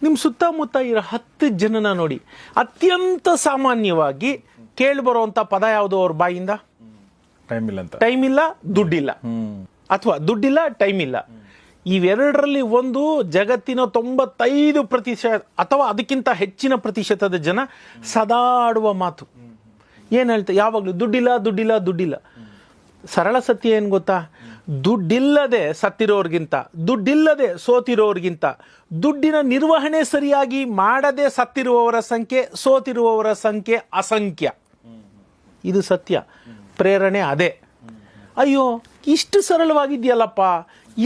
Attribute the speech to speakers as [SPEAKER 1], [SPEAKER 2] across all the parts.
[SPEAKER 1] ನಿಮ್ಮ ಸುತ್ತಮುತ್ತ ಇರೋ 10 ಜನನ ನೋಡಿ, ಅತ್ಯಂತ ಸಾಮಾನ್ಯವಾಗಿ ಕೇಳಿಬರುವಂಥ ಪದ ಯಾವುದು ಅವ್ರ ಬಾಯಿಂದ? ಟೈಮ್ ಇಲ್ಲ, ದುಡ್ಡಿಲ್ಲ. ಅಥವಾ ದುಡ್ಡಿಲ್ಲ, ಟೈಮ್ ಇಲ್ಲ. ಇವೆರಡರಲ್ಲಿ ಒಂದು ಜಗತ್ತಿನ 95% ಅಥವಾ ಅದಕ್ಕಿಂತ ಹೆಚ್ಚಿನ ಪ್ರತಿಶತದ ಜನ ಸದಾ ಆಡುವ ಮಾತು ಏನು ಹೇಳ್ತಾರೆ? ಯಾವಾಗಲೂ ದುಡ್ಡಿಲ್ಲ, ದುಡ್ಡಿಲ್ಲ, ದುಡ್ಡಿಲ್ಲ. ಸರಳ ಸತ್ಯ ಏನು ಗೊತ್ತಾ? ದುಡ್ಡಿಲ್ಲದೆ ಸತ್ತಿರೋರ್ಗಿಂತ, ದುಡ್ಡಿಲ್ಲದೆ ಸೋತಿರೋರ್ಗಿಂತ, ದುಡ್ಡಿನ ನಿರ್ವಹಣೆ ಸರಿಯಾಗಿ ಮಾಡದೆ ಸತ್ತಿರುವವರ ಸಂಖ್ಯೆ, ಸೋತಿರುವವರ ಸಂಖ್ಯೆ ಅಸಂಖ್ಯ. ಇದು ಸತ್ಯ. ಪ್ರೇರಣೆ ಅದೇ. ಅಯ್ಯೋ, ಇಷ್ಟು ಸರಳವಾಗಿದೆಯಲ್ಲಪ್ಪ,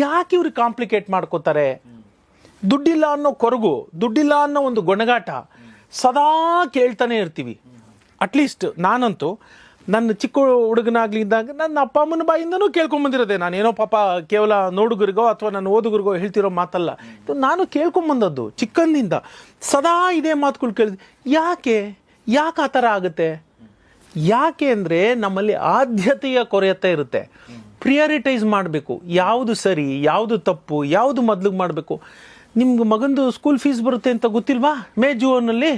[SPEAKER 1] ಯಾಕೆ ಇವ್ರು ಕಾಂಪ್ಲಿಕೇಟ್ ಮಾಡ್ಕೋತಾರೆ? ದುಡ್ಡಿಲ್ಲ ಅನ್ನೋ ಕೊರಗು, ದುಡ್ಡಿಲ್ಲ ಅನ್ನೋ ಒಂದು ಗೊಣಗಾಟ ಸದಾ ಕೇಳ್ತಾನೆ ಇರ್ತೀವಿ. ಅಟ್ಲೀಸ್ಟ್ ನಾನಂತೂ ನನ್ನ ಚಿಕ್ಕ ಹುಡುಗನಾಗ್ಲಿದ್ದಾಗ ನನ್ನ ಅಪ್ಪ ಅಮ್ಮನ ಬಾಯಿಂದನೂ ಕೇಳ್ಕೊಂಬಂದಿರೋದೆ. ನಾನೇನೋ ಪಾಪ ಕೇವಲ ನೋಡುಗರಿಗೋ ಅಥವಾ ನನ್ನ ಓದುಗರಿಗೋ ಹೇಳ್ತಿರೋ ಮಾತಲ್ಲ, ಇದು ನಾನು ಕೇಳ್ಕೊಂಬಂದದ್ದು ಚಿಕ್ಕಂದಿಂದ. ಸದಾ ಇದೇ ಮಾತುಗಳು ಕೇಳಿದ್ವಿ. ಯಾಕೆ ಆ ಥರ ಆಗುತ್ತೆ? ಯಾಕೆ ಅಂದರೆ ನಮ್ಮಲ್ಲಿ ಆದ್ಯತೆಯ ಕೊರತೆ ಇರುತ್ತೆ. ಪ್ರಿಯಾರಿಟೈಸ್ ಮಾಡಬೇಕು. ಯಾವುದು ಸರಿ, ಯಾವುದು ತಪ್ಪು, ಯಾವುದು ಮೊದಲಿಗೆ ಮಾಡಬೇಕು. ನಿಮ್ಗೆ ಮಗಂದು ಸ್ಕೂಲ್ ಫೀಸ್ ಬರುತ್ತೆ ಅಂತ ಗೊತ್ತಿಲ್ವಾ? ಮೇ ಜೂನಲ್ಲಿ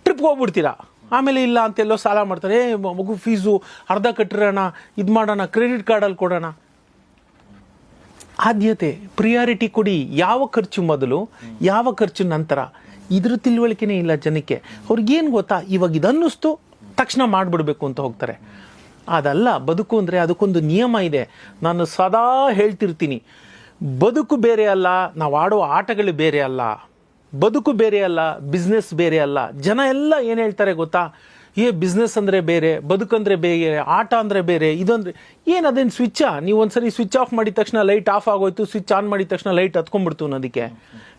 [SPEAKER 1] ಟ್ರಿಪ್ಗೆ ಹೋಗ್ಬಿಡ್ತೀರಾ. ಆಮೇಲೆ ಇಲ್ಲ ಅಂತೆಲ್ಲೋ ಸಾಲ ಮಾಡ್ತಾರೆ. ಮಗು ಫೀಸು ಅರ್ಧ ಕಟ್ಟಿರೋಣ, ಇದು ಮಾಡೋಣ, ಕ್ರೆಡಿಟ್ ಕಾರ್ಡಲ್ಲಿ ಕೊಡೋಣ. ಆದ್ಯತೆ, ಪ್ರಿಯಾರಿಟಿ ಕೊಡಿ. ಯಾವ ಖರ್ಚು ಮೊದಲು, ಯಾವ ಖರ್ಚು ನಂತರ, ಇದ್ರ ತಿಳುವಳಿಕೆನೇ ಇಲ್ಲ ಜನಕ್ಕೆ. ಅವ್ರಿಗೇನು ಗೊತ್ತಾ, ಇವಾಗ ಇದನ್ನಿಸ್ತು ತಕ್ಷಣ ಮಾಡಿಬಿಡ್ಬೇಕು ಅಂತ ಹೋಗ್ತಾರೆ. ಅದಲ್ಲ ಬದುಕು ಅಂದರೆ. ಅದಕ್ಕೊಂದು ನಿಯಮ ಇದೆ. ನಾನು ಸದಾ ಹೇಳ್ತಿರ್ತೀನಿ, ಬದುಕು ಬೇರೆ ಅಲ್ಲ, ನಾವು ಆಡೋ ಆಟಗಳು ಬೇರೆ ಅಲ್ಲ. ಬದುಕು ಬೇರೆ ಅಲ್ಲ, ಬಿಸ್ನೆಸ್ ಬೇರೆ ಅಲ್ಲ. ಜನ ಎಲ್ಲ ಏನು ಹೇಳ್ತಾರೆ ಗೊತ್ತಾ? ಬಿಸ್ನೆಸ್ ಅಂದರೆ ಬೇರೆ, ಬದುಕಂದ್ರೆ ಬೇರೆ, ಆಟ ಅಂದರೆ ಬೇರೆ, ಇದೊಂದ್ರೆ ಏನು? ಅದೇನು ಸ್ವಿಚ್ಚಾ? ನೀವು ಒಂದ್ಸರಿ ಸ್ವಿಚ್ ಆಫ್ ಮಾಡಿದ ತಕ್ಷಣ ಲೈಟ್ ಆಫ್ ಆಗೋಯ್ತು, ಸ್ವಿಚ್ ಆನ್ ಮಾಡಿದ ತಕ್ಷಣ ಲೈಟ್ ಹತ್ಕೊಂಡ್ಬಿಡ್ತು ಅನ್ನೋದಕ್ಕೆ.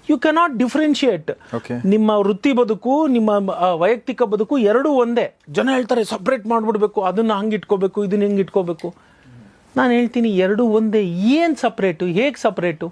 [SPEAKER 1] You cannot differentiate. ನಿಮ್ಮ ವೃತ್ತಿ ಬದುಕು, ನಿಮ್ಮ ವೈಯಕ್ತಿಕ ಬದುಕು ಎರಡೂ ಒಂದೇ. ಜನ ಹೇಳ್ತಾರೆ ಸಪ್ರೇಟ್ ಮಾಡಿಬಿಡ್ಬೇಕು, ಅದನ್ನು ಹಂಗೆ ಇಟ್ಕೋಬೇಕು, ಇದನ್ನ ಹಿಂಗೆ ಇಟ್ಕೋಬೇಕು. ನಾನು ಹೇಳ್ತೀನಿ ಎರಡೂ ಒಂದೇ. ಏನು ಸಪ್ರೇಟು? ಹೇಗೆ ಸಪ್ರೇಟು?